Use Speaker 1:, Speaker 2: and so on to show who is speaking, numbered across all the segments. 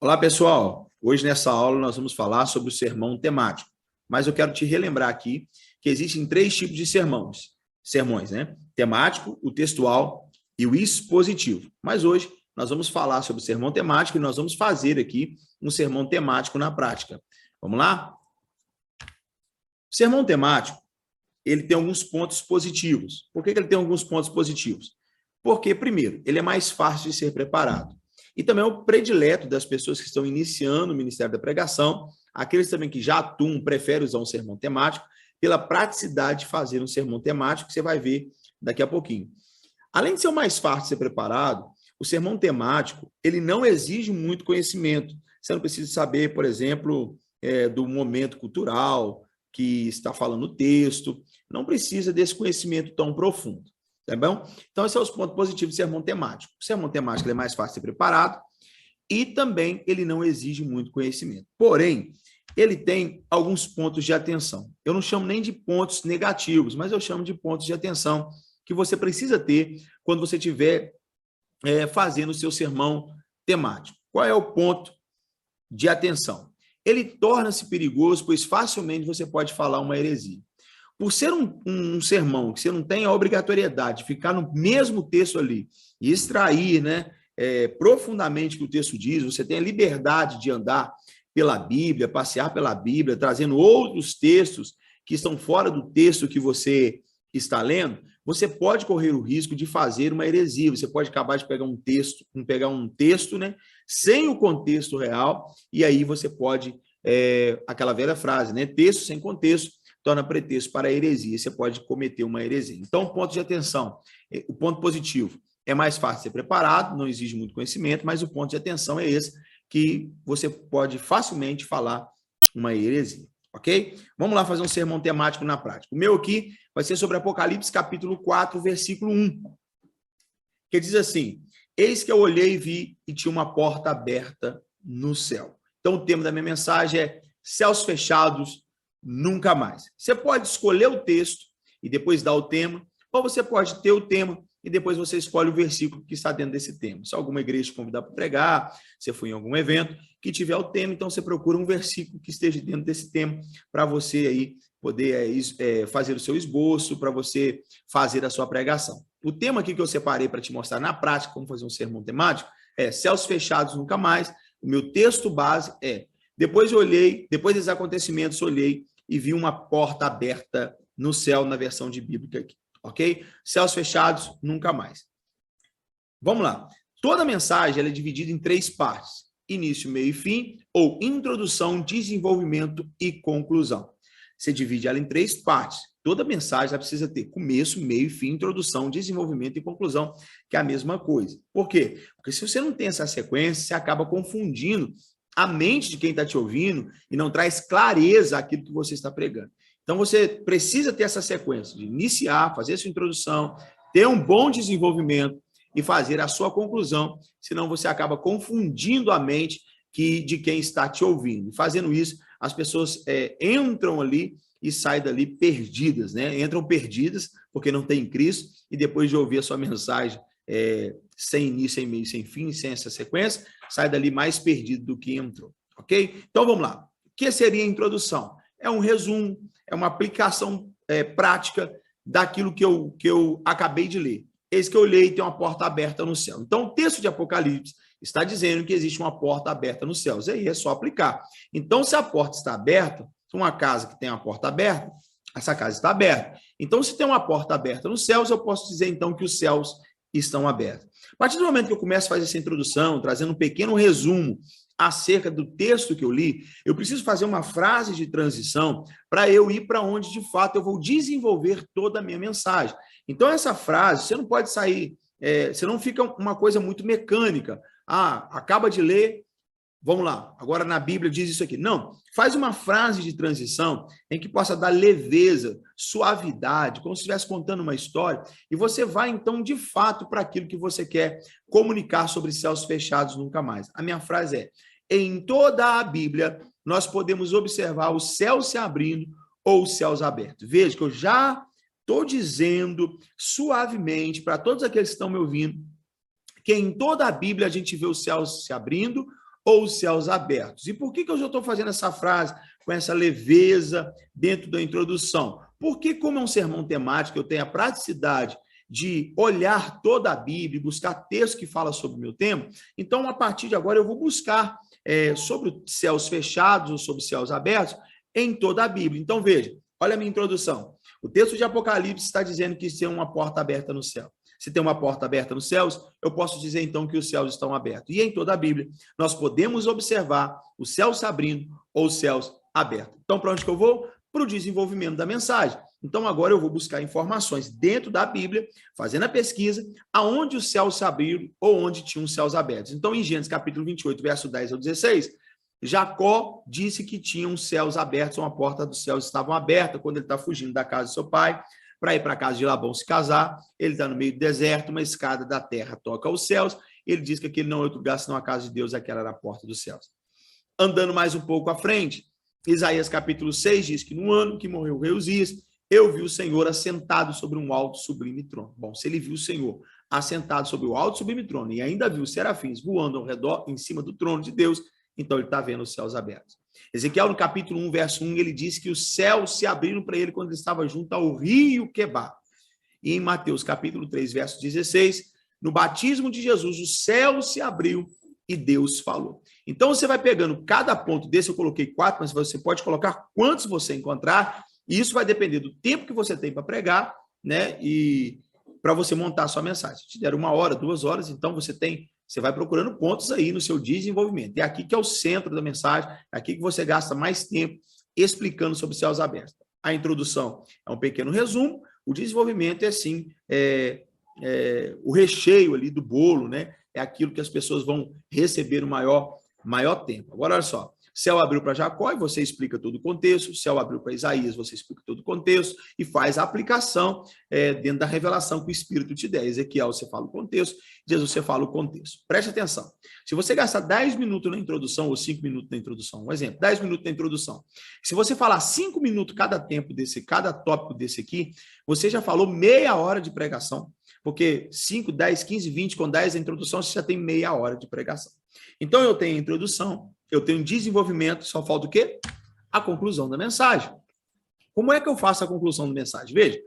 Speaker 1: Olá, pessoal. Hoje, nessa aula, nós vamos falar sobre o sermão temático. Mas eu quero te relembrar aqui que existem três tipos de sermões, né? Temático, o textual e o expositivo. Mas hoje, nós vamos falar sobre o sermão temático e nós vamos fazer aqui um sermão temático na prática. Vamos lá? O sermão temático, ele tem alguns pontos positivos. Por que ele tem alguns pontos positivos? Porque, primeiro, ele é mais fácil de ser preparado. E também é o predileto das pessoas que estão iniciando o Ministério da Pregação, aqueles também que já atuam, preferem usar um sermão temático, pela praticidade de fazer um sermão temático, que você vai ver daqui a pouquinho. Além de ser o mais fácil de ser preparado, o sermão temático, ele não exige muito conhecimento. Você não precisa saber, por exemplo, do momento cultural que está falando o texto, não precisa desse conhecimento tão profundo. Tá bom? Então, esses são os pontos positivos do sermão temático. O sermão temático é mais fácil de ser preparado e também ele não exige muito conhecimento. Porém, ele tem alguns pontos de atenção. Eu não chamo nem de pontos negativos, mas eu chamo de pontos de atenção que você precisa ter quando você estiver fazendo o seu sermão temático. Qual é o ponto de atenção? Ele torna-se perigoso, pois facilmente você pode falar uma heresia. Por ser um sermão que você não tem a obrigatoriedade de ficar no mesmo texto ali e extrair, né, profundamente o que o texto diz, você tem a liberdade de andar pela Bíblia, passear pela Bíblia, trazendo outros textos que estão fora do texto que você está lendo, você pode correr o risco de fazer uma heresia, você pode acabar de pegar um texto, né, sem o contexto real, e aí você pode, aquela velha frase, né, texto sem contexto, torna pretexto para a heresia, você pode cometer uma heresia. Então, ponto de atenção, o ponto positivo, é mais fácil ser preparado, não exige muito conhecimento, mas o ponto de atenção é esse, que você pode facilmente falar uma heresia, ok? Vamos lá fazer um sermão temático na prática. O meu aqui vai ser sobre Apocalipse, capítulo 4, versículo 1, que diz assim: eis que eu olhei e vi e tinha uma porta aberta no céu. Então, o tema da minha mensagem é céus fechados, nunca mais. Você pode escolher o texto e depois dar o tema, ou você pode ter o tema e depois você escolhe o versículo que está dentro desse tema. Se alguma igreja te convidar para pregar, se for em algum evento que tiver o tema, então você procura um versículo que esteja dentro desse tema para você aí poder fazer o seu esboço, para você fazer a sua pregação. O tema aqui que eu separei para te mostrar na prática como fazer um sermão temático é céus fechados, nunca mais. O meu texto base é: depois desses acontecimentos, olhei e vi uma porta aberta no céu, na versão de Bíblia aqui, ok? Céus fechados, nunca mais. Vamos lá. Toda mensagem ela é dividida em três partes: início, meio e fim, ou introdução, desenvolvimento e conclusão. Você divide ela em três partes. Toda mensagem ela precisa ter começo, meio e fim, introdução, desenvolvimento e conclusão, que é a mesma coisa. Por quê? Porque se você não tem essa sequência, você acaba confundindo a mente de quem está te ouvindo e não traz clareza àquilo que você está pregando. Então, você precisa ter essa sequência de iniciar, fazer sua introdução, ter um bom desenvolvimento e fazer a sua conclusão, senão você acaba confundindo a mente de quem está te ouvindo. E fazendo isso, as pessoas entram ali e saem dali perdidas, né? Entram perdidas porque não tem Cristo e depois de ouvir a sua mensagem sem início, sem meio, sem fim, sem essa sequência, sai dali mais perdido do que entrou, ok? Então, vamos lá. O que seria a introdução? É um resumo, é uma aplicação prática daquilo que eu acabei de ler. Eis que eu olhei e tem uma porta aberta no céu. Então, o texto de Apocalipse está dizendo que existe uma porta aberta nos céus. Aí é só aplicar. Então, se a porta está aberta, uma casa que tem uma porta aberta, essa casa está aberta. Então, se tem uma porta aberta nos céus, eu posso dizer, então, que os céus estão abertos. A partir do momento que eu começo a fazer essa introdução, trazendo um pequeno resumo acerca do texto que eu li, eu preciso fazer uma frase de transição para eu ir para onde, de fato, eu vou desenvolver toda a minha mensagem. Então, essa frase, você não pode sair, você não fica uma coisa muito mecânica. Acaba de ler, vamos lá, agora na Bíblia diz isso aqui. Não, faz uma frase de transição em que possa dar leveza, suavidade, como se estivesse contando uma história, e você vai, então, de fato, para aquilo que você quer comunicar sobre céus fechados nunca mais. A minha frase é: em toda a Bíblia, nós podemos observar o céu se abrindo ou os céus abertos. Veja que eu já estou dizendo suavemente para todos aqueles que estão me ouvindo que em toda a Bíblia a gente vê os céus se abrindo ou os céus abertos? E por que eu já estou fazendo essa frase com essa leveza dentro da introdução? Porque, como é um sermão temático, eu tenho a praticidade de olhar toda a Bíblia, buscar textos que falam sobre o meu tema. Então, a partir de agora, eu vou buscar sobre os céus fechados ou sobre os céus abertos em toda a Bíblia. Então, veja, olha a minha introdução. O texto de Apocalipse está dizendo que tem uma porta aberta no céu. Se tem uma porta aberta nos céus, eu posso dizer então que os céus estão abertos. E em toda a Bíblia, nós podemos observar os céus se abrindo ou os céus abertos. Então, para onde que eu vou? Para o desenvolvimento da mensagem. Então, agora eu vou buscar informações dentro da Bíblia, fazendo a pesquisa, aonde os céus se abriram ou onde tinham os céus abertos. Então, em Gênesis capítulo 28, verso 10 ao 16, Jacó disse que tinham os céus abertos, uma porta dos céus estavam abertas quando ele está fugindo da casa de seu pai, para ir para a casa de Labão se casar. Ele está no meio do deserto, uma escada da terra toca aos céus. Ele diz que aquele não é outro lugar senão a casa de Deus, aquela era a porta dos céus. Andando mais um pouco à frente, Isaías capítulo 6 diz que no ano que morreu o rei Uzias, eu vi o Senhor assentado sobre um alto sublime trono. Bom, se ele viu o Senhor assentado sobre o alto sublime trono e ainda viu os serafins voando ao redor, em cima do trono de Deus, então ele está vendo os céus abertos. Ezequiel, no capítulo 1, verso 1, ele diz que os céus se abriram para ele quando ele estava junto ao rio Quebar. E em Mateus, capítulo 3, verso 16, no batismo de Jesus, o céu se abriu e Deus falou. Então, você vai pegando cada ponto desse, eu coloquei 4, mas você pode colocar quantos você encontrar, e isso vai depender do tempo que você tem para pregar, né? E para você montar a sua mensagem. Se te der 1 hora, 2 horas, então você vai procurando pontos aí no seu desenvolvimento. É aqui que é o centro da mensagem, é aqui que você gasta mais tempo explicando sobre céus abertos. A introdução é um pequeno resumo, o desenvolvimento é sim o recheio ali do bolo, né? É aquilo que as pessoas vão receber o maior tempo. Agora, olha só. Céu abriu para Jacó e você explica todo o contexto. Céu abriu para Isaías, você explica todo o contexto e faz a aplicação dentro da revelação que o Espírito te der. Ezequiel, você fala o contexto. Jesus, você fala o contexto. Preste atenção. Se você gastar 10 minutos na introdução ou 5 minutos na introdução, um exemplo, 10 minutos na introdução. Se você falar 5 minutos cada tópico desse aqui, você já falou meia hora de pregação. Porque 5, 10, 15, 20, com 10 a introdução, você já tem meia hora de pregação. Então, eu tenho a introdução, eu tenho desenvolvimento, só falta o quê? A conclusão da mensagem. Como é que eu faço a conclusão da mensagem? Veja,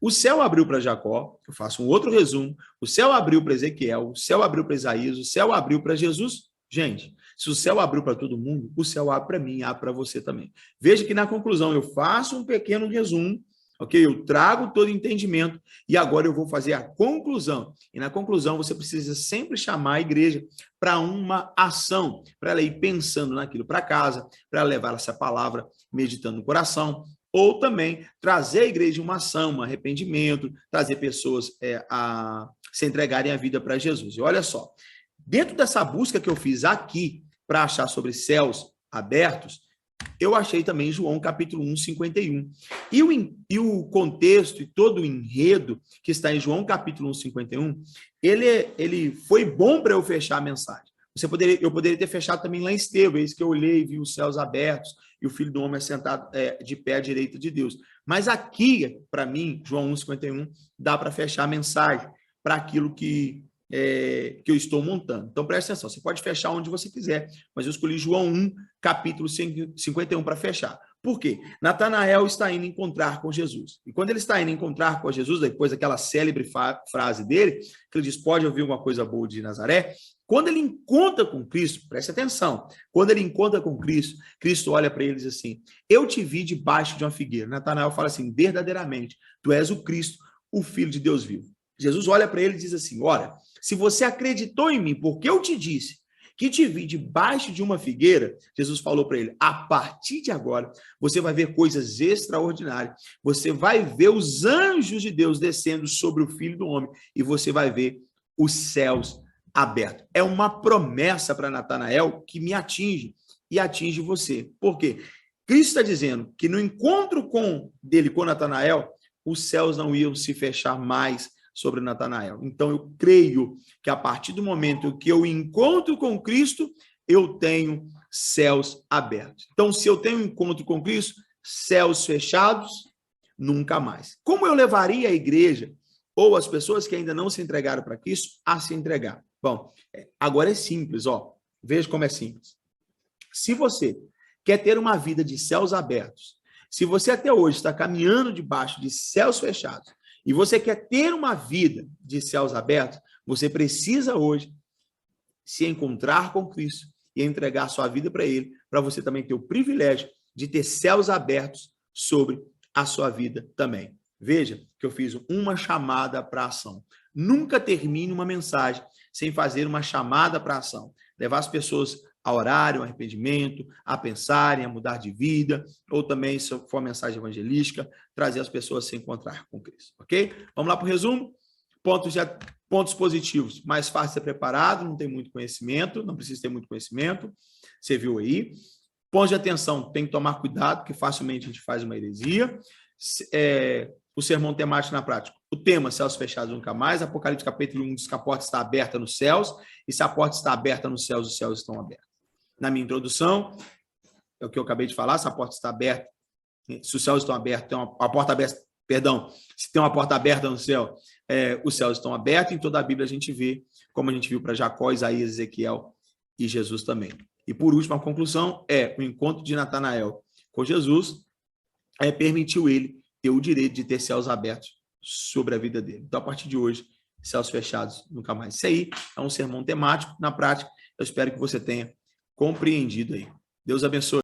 Speaker 1: o céu abriu para Jacó, eu faço um outro resumo, o céu abriu para Ezequiel, o céu abriu para Isaías, o céu abriu para Jesus. Gente, se o céu abriu para todo mundo, o céu abre para mim, abre para você também. Veja que na conclusão eu faço um pequeno resumo, ok? Eu trago todo o entendimento e agora eu vou fazer a conclusão. E na conclusão você precisa sempre chamar a igreja para uma ação, para ela ir pensando naquilo para casa, para levar essa palavra meditando no coração, ou também trazer a igreja uma ação, um arrependimento, trazer pessoas a se entregarem a vida para Jesus. E olha só, dentro dessa busca que eu fiz aqui para achar sobre céus abertos, eu achei também João capítulo 1, 51. E o contexto e todo o enredo que está em João capítulo 1, 51, ele foi bom para eu fechar a mensagem. Eu poderia ter fechado também lá em Estevão, eis que eu olhei e vi os céus abertos e o Filho do Homem sentado de pé à direita de Deus. Mas aqui, para mim, João 1, 51, dá para fechar a mensagem para aquilo que eu estou montando. Então, preste atenção, você pode fechar onde você quiser, mas eu escolhi João 1, capítulo 51 para fechar. Por quê? Natanael está indo encontrar com Jesus. E quando ele está indo encontrar com Jesus, depois daquela célebre frase dele, que ele diz, pode ouvir uma coisa boa de Nazaré, quando ele encontra com Cristo, preste atenção, quando ele encontra com Cristo, Cristo olha para ele e diz assim, eu te vi debaixo de uma figueira. Natanael fala assim, verdadeiramente, tu és o Cristo, o Filho de Deus vivo. Jesus olha para ele e diz assim, olha, se você acreditou em mim, porque eu te disse que te vi debaixo de uma figueira, Jesus falou para ele, a partir de agora, você vai ver coisas extraordinárias, você vai ver os anjos de Deus descendo sobre o Filho do Homem, e você vai ver os céus abertos. É uma promessa para Natanael que me atinge e atinge você. Por quê? Cristo está dizendo que no encontro dele com Natanael, os céus não iam se fechar mais sobre Natanael. Então, eu creio que a partir do momento que eu encontro com Cristo, eu tenho céus abertos. Então, se eu tenho um encontro com Cristo, céus fechados, nunca mais. Como eu levaria a igreja ou as pessoas que ainda não se entregaram para Cristo a se entregar? Bom, agora é simples, ó. Veja como é simples. Se você quer ter uma vida de céus abertos, se você até hoje está caminhando debaixo de céus fechados, e você quer ter uma vida de céus abertos, você precisa hoje se encontrar com Cristo e entregar sua vida para Ele, para você também ter o privilégio de ter céus abertos sobre a sua vida também. Veja que eu fiz uma chamada para ação. Nunca termine uma mensagem sem fazer uma chamada para ação. Levar as pessoas a orarem, ao arrependimento, a pensarem, a mudar de vida, ou também, se for uma mensagem evangelística, trazer as pessoas a se encontrar com Cristo, ok? Vamos lá para o resumo? Pontos positivos, mais fácil ser preparado, não tem muito conhecimento, não precisa ter muito conhecimento, você viu aí. Pontos de atenção, tem que tomar cuidado, porque facilmente a gente faz uma heresia. O sermão temático na prática. O tema, céus fechados nunca mais. Apocalipse capítulo 1 diz que a porta está aberta nos céus, e se a porta está aberta nos céus, os céus estão abertos. Na minha introdução, é o que eu acabei de falar, se a porta está aberta, se os céus estão abertos, tem a porta aberta, perdão, se tem uma porta aberta no céu, os céus estão abertos. Em toda a Bíblia a gente vê, como a gente viu para Jacó, Isaías, Ezequiel e Jesus também. E por último, a conclusão o encontro de Natanael com Jesus permitiu ele ter o direito de ter céus abertos sobre a vida dele. Então, a partir de hoje, céus fechados nunca mais. Isso aí é um sermão temático. Na prática, eu espero que você tenha compreendido aí. Deus abençoe.